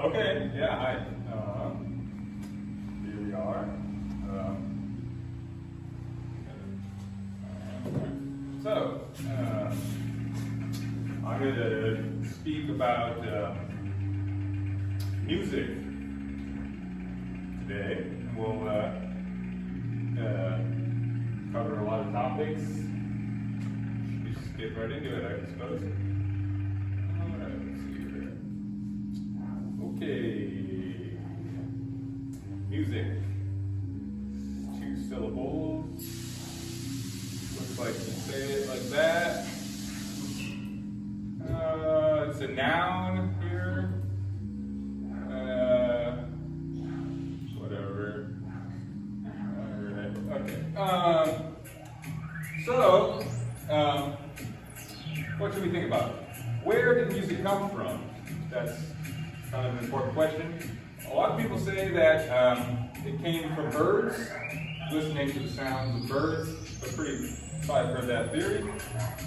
Okay, yeah, hi. Here we are. I'm going to speak about music today. We'll cover a lot of topics. Should we just get right into it, I suppose? Alright, let's see here. Okay. Music. 2 syllables. Looks like you say it like that. It's a noun here. Whatever. Alright. Okay. What should we think about? Where did music come from? That's kind of an important question. A lot of people say that it came from birds, listening to the sounds of birds. I've probably heard that theory.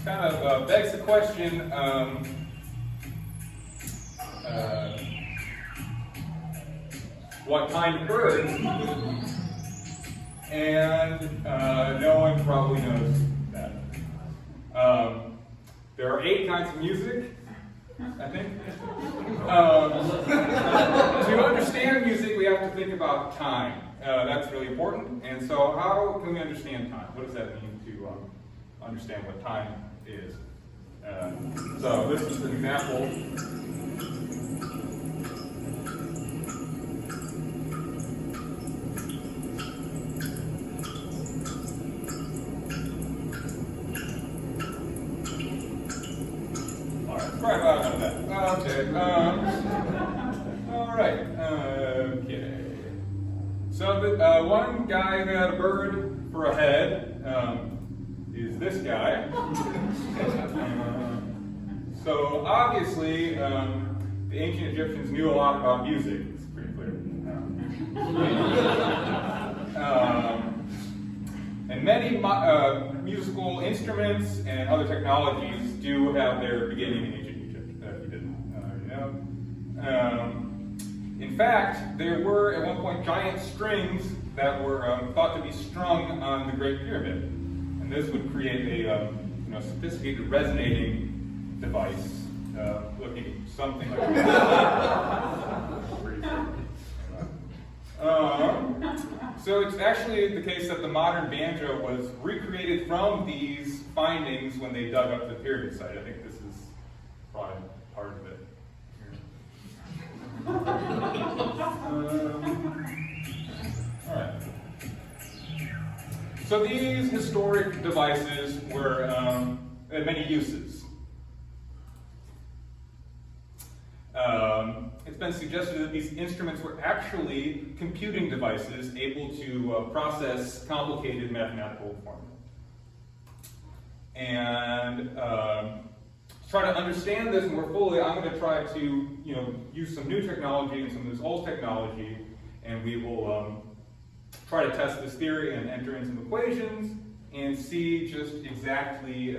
Kind of begs the question, what kind of birds? And no one probably knows that. There are 8 kinds of music, I think. To understand music, we have to think about time. That's really important. And so how can we understand time? What does that mean to understand what time is? So this is an example. Right about that. Okay. All right. Okay. So one guy who had a bird for a head is this guy. So obviously, the ancient Egyptians knew a lot about music. It's pretty clear. And many musical instruments and other technologies do have their beginning in ancient Egypt, if you didn't already know. In fact, there were at one point giant strings that were thought to be strung on the Great Pyramid. And this would create a sophisticated resonating device looking something like that. So it's actually the case that the modern banjo was recreated from these findings when they dug up the pyramid site. I think this is probably part of it. All right. So these historic devices were had many uses. It's been suggested that these instruments were actually computing devices able to process complicated mathematical formula. And to try to understand this more fully, I'm going to try to use some new technology and some of this old technology, and we will try to test this theory and enter in some equations and see just exactly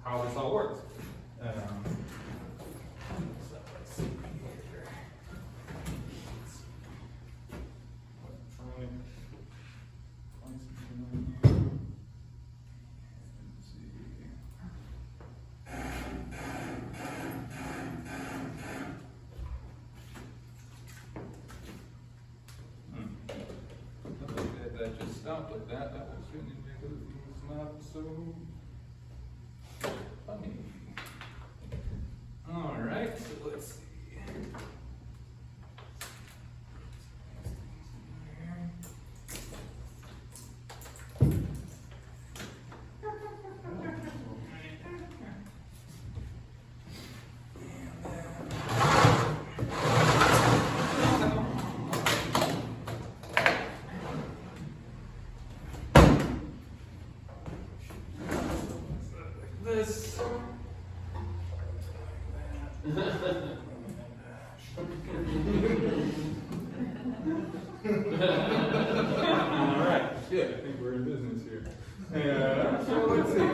how this all works. That just stopped like that. That was really not so funny. All right, so let's see. This. All right, shit, I think we're in business here. So let's see.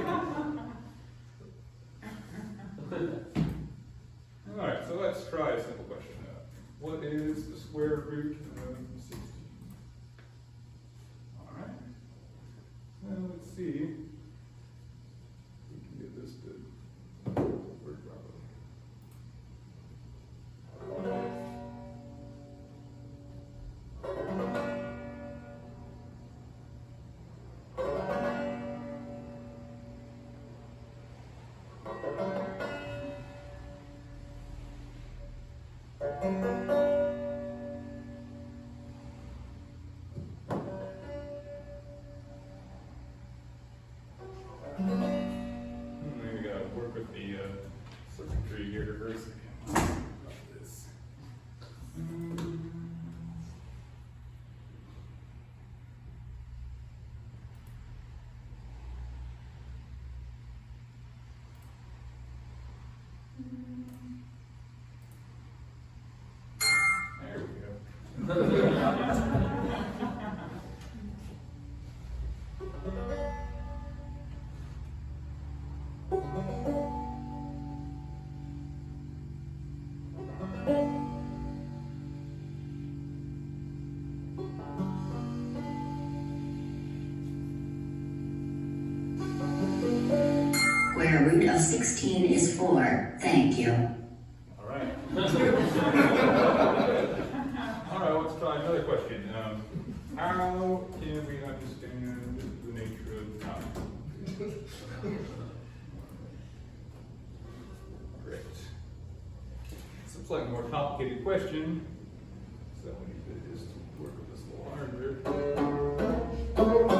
All right, so let's try a simple question. What is We gotta work with the circuitry here for a second. About this. There we go. Where root of 16 is 4, thank you. All right. All right, let's try another question. How can we understand the nature of time? Great. It's a slightly more complicated question, so we need to just work with this a little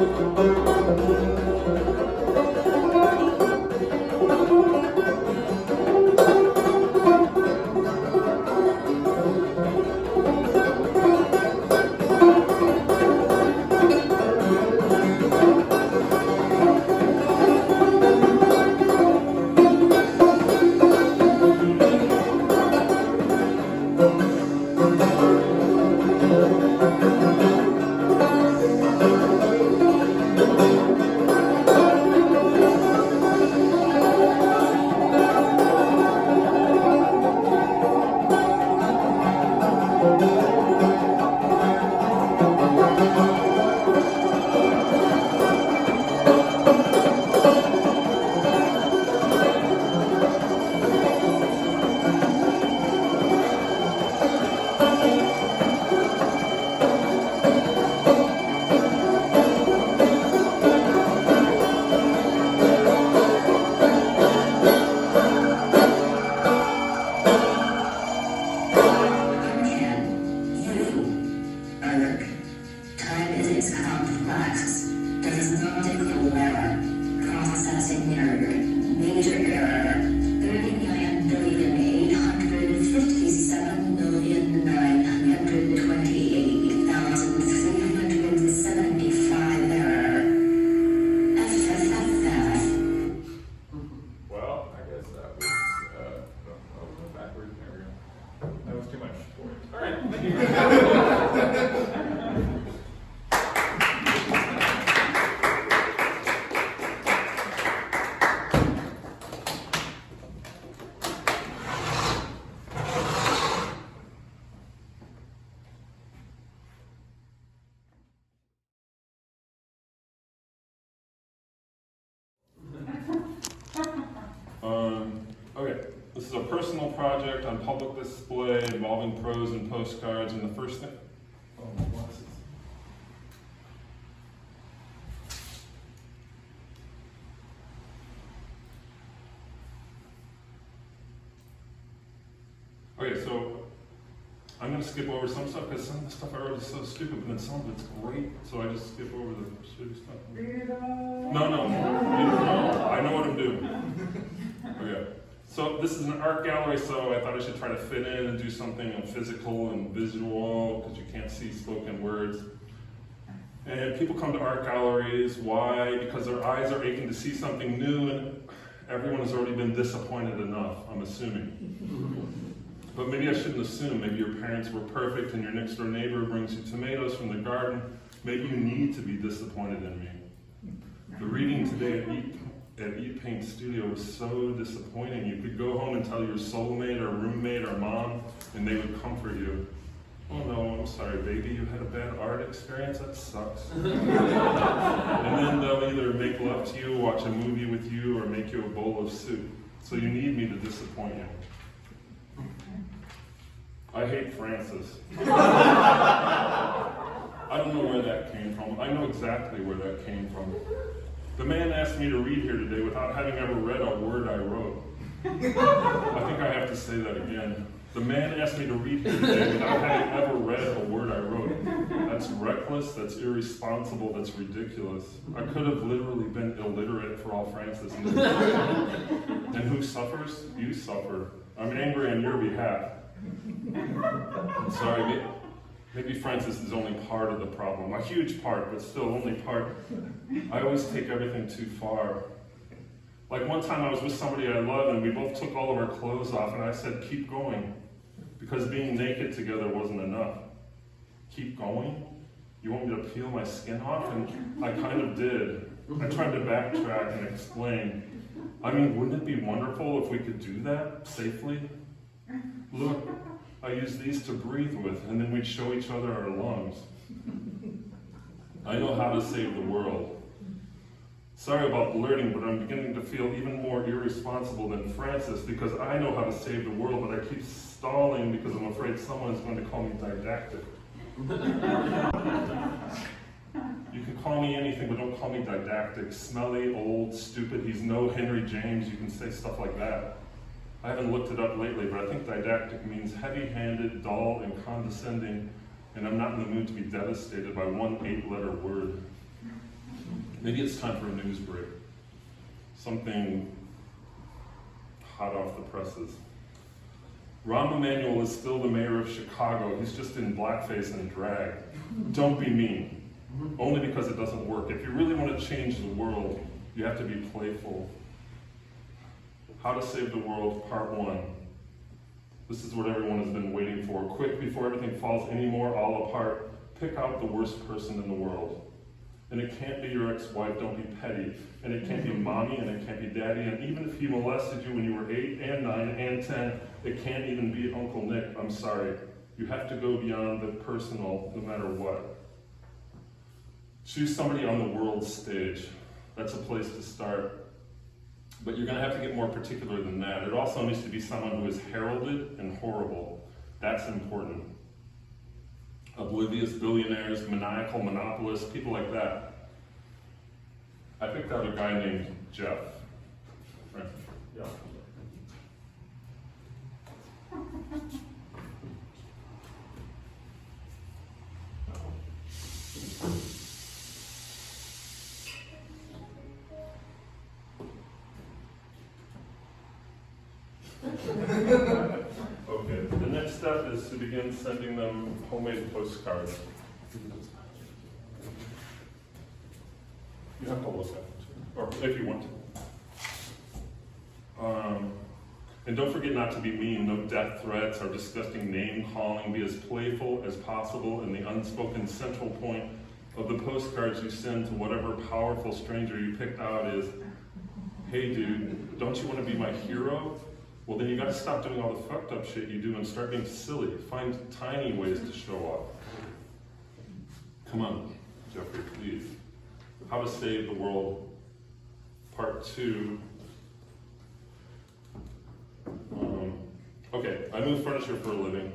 Okay, this is a personal project on public display involving prose and postcards, and the first thing, oh, my glasses. Okay, so I'm going to skip over some stuff because some of the stuff I wrote is so stupid, but then some of it's great, so I just skip over the stupid stuff. No, I know what I'm doing. Okay, so this is an art gallery, so I thought I should try to fit in and do something physical and visual because you can't see spoken words. And people come to art galleries, why? Because their eyes are aching to see something new, and everyone has already been disappointed enough, I'm assuming. But maybe I shouldn't assume. Maybe your parents were perfect and your next door neighbor brings you tomatoes from the garden. Maybe you need to be disappointed in me. The reading today at Eat Paint Studio was so disappointing. You could go home and tell your soulmate or roommate or mom, and they would comfort you. Oh no, I'm sorry, baby, you had a bad art experience? That sucks. And then they'll either make love to you, watch a movie with you, or make you a bowl of soup. So you need me to disappoint you. I hate Francis. I don't know where that came from. I know exactly where that came from. The man asked me to read here today without having ever read a word I wrote. I think I have to say that again. The man asked me to read here today without having ever read a word I wrote. That's reckless, that's irresponsible, that's ridiculous. I could have literally been illiterate for all Francis knew. And who suffers? You suffer. I'm angry on your behalf. I'm sorry, maybe Francis is only part of the problem. A huge part, but still only part. I always take everything too far. Like one time I was with somebody I love and we both took all of our clothes off and I said, keep going. Because being naked together wasn't enough. Keep going? You want me to peel my skin off? And I kind of did. I tried to backtrack and explain. I mean, wouldn't it be wonderful if we could do that safely? Look, I use these to breathe with, and then we'd show each other our lungs. I know how to save the world. Sorry about blurting, but I'm beginning to feel even more irresponsible than Francis because I know how to save the world, but I keep stalling because I'm afraid someone is going to call me didactic. You can call me anything, but don't call me didactic. Smelly, old, stupid. He's no Henry James. You can say stuff like that. I haven't looked it up lately, but I think didactic means heavy-handed, dull, and condescending, and I'm not in the mood to be devastated by one 8-letter word. Maybe it's time for a news break. Something hot off the presses. Rahm Emanuel is still the mayor of Chicago. He's just in blackface and drag. Don't be mean. Only because it doesn't work. If you really want to change the world, you have to be playful. How to Save the World, Part 1. This is what everyone has been waiting for. Quick, before everything falls any more all apart, pick out the worst person in the world. And it can't be your ex-wife, don't be petty. And it can't be mommy, and it can't be daddy. And even if he molested you when you were 8 and 9 and 10, it can't even be Uncle Nick. I'm sorry. You have to go beyond the personal, no matter what. Choose somebody on the world stage. That's a place to start. But you're going to have to get more particular than that. It also needs to be someone who is heralded and horrible. That's important. Oblivious billionaires, maniacal monopolists, people like that. I picked out a guy named Jeff. Right. Yeah. Okay, the next step is to begin sending them homemade postcards. You have to look at it, or if you want to. And don't forget not to be mean, no death threats or disgusting name calling. Be as playful as possible, and the unspoken central point of the postcards you send to whatever powerful stranger you picked out is, hey dude, don't you want to be my hero? Well, then you got to stop doing all the fucked up shit you do and start being silly. Find tiny ways to show up. Come on, Jeffrey, please. How to Save the World, Part 2. Okay, I move furniture for a living.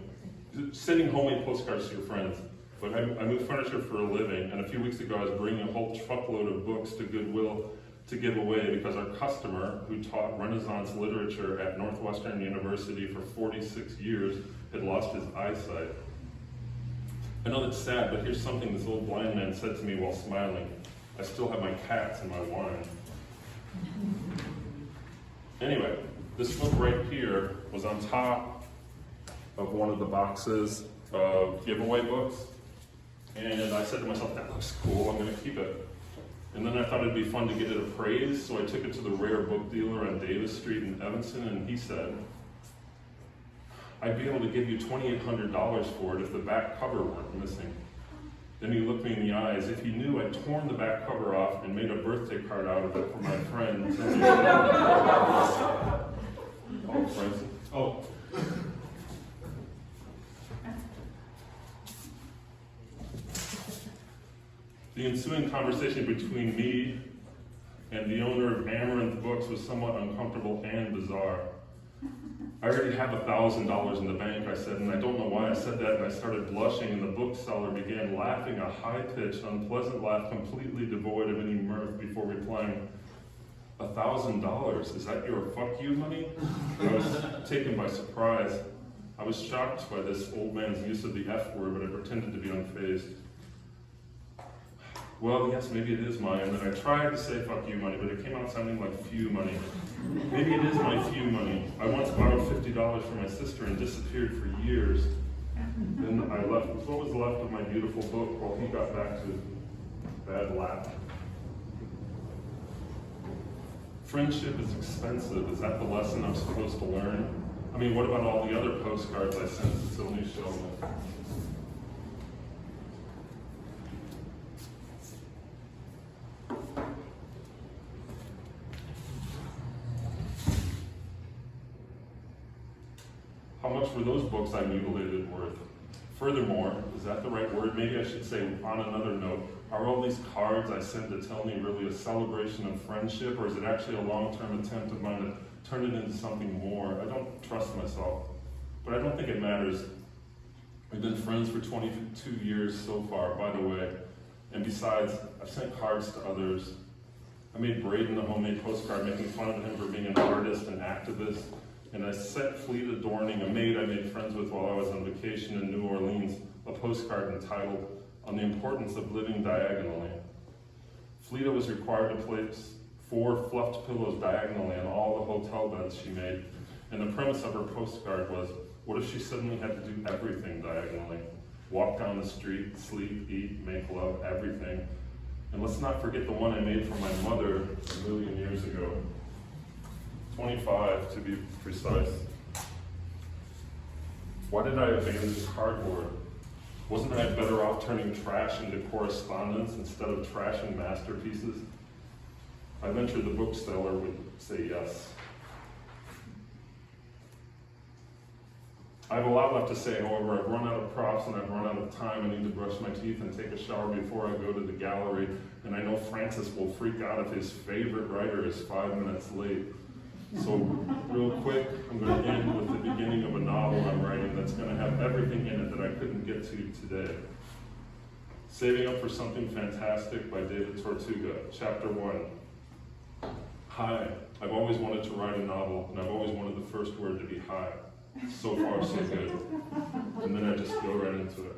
Sending homemade postcards to your friends. But I move furniture for a living, and a few weeks ago I was bringing a whole truckload of books to Goodwill to give away because our customer, who taught Renaissance literature at Northwestern University for 46 years, had lost his eyesight. I know that's sad, but here's something this old blind man said to me while smiling. I still have my cats and my wine. Anyway, this book right here was on top of one of the boxes of giveaway books. And I said to myself, that looks cool, I'm gonna keep it. And then I thought it'd be fun to get it appraised, so I took it to the rare book dealer on Davis Street in Evanston, and he said, I'd be able to give you $2,800 for it if the back cover weren't missing. Then he looked me in the eyes. If he knew I'd torn the back cover off and made a birthday card out of it for my friends. Oh, Francis. Oh. The ensuing conversation between me and the owner of Amaranth Books was somewhat uncomfortable and bizarre. I already have $1,000 in the bank, I said, and I don't know why I said that, and I started blushing, and the bookseller began laughing, a high-pitched, unpleasant laugh completely devoid of any mirth before replying, $1,000, is that your fuck you money? I was taken by surprise. I was shocked by this old man's use of the F word, but I pretended to be unfazed. Well, yes, maybe it is mine. And then I tried to say fuck you money, but it came out sounding like few money. Maybe it is my few money. I once borrowed $50 from my sister and disappeared for years. Then I left with what was left of my beautiful book while he got back to bad lap. Friendship is expensive. Is that the lesson I'm supposed to learn? I mean, what about all the other postcards I sent to Sylvie Sheldon? How much were those books I mutilated worth? Furthermore, is that the right word? Maybe I should say on another note, are all these cards I sent to tell me really a celebration of friendship, or is it actually a long-term attempt of mine to turn it into something more? I don't trust myself, but I don't think it matters. We've been friends for 22 years so far, by the way, and besides, I've sent cards to others. I made Braden a homemade postcard making fun of him for being an artist and activist. And I sent Fleet Adorning, a maid I made friends with while I was on vacation in New Orleans, a postcard entitled, On the Importance of Living Diagonally. Fleeta was required to place 4 fluffed pillows diagonally on all the hotel beds she made. And the premise of her postcard was, what if she suddenly had to do everything diagonally? Walk down the street, sleep, eat, make love, everything. And let's not forget the one I made for my mother a million years ago. 25 to be precise. Why did I abandon cardboard? Wasn't I better off turning trash into correspondence instead of trashing masterpieces? I ventured the bookseller would say yes. I have a lot left to say, however. I've run out of props and I've run out of time. I need to brush my teeth and take a shower before I go to the gallery. And I know Francis will freak out if his favorite writer is 5 minutes late. So real quick, I'm going to end with the beginning of a novel I'm writing that's going to have everything in it that I couldn't get to today. Saving Up for Something Fantastic by David Tortuga, Chapter 1. Hi, I've always wanted to write a novel, and I've always wanted the first word to be hi. So far, so good. And then I just go right into it.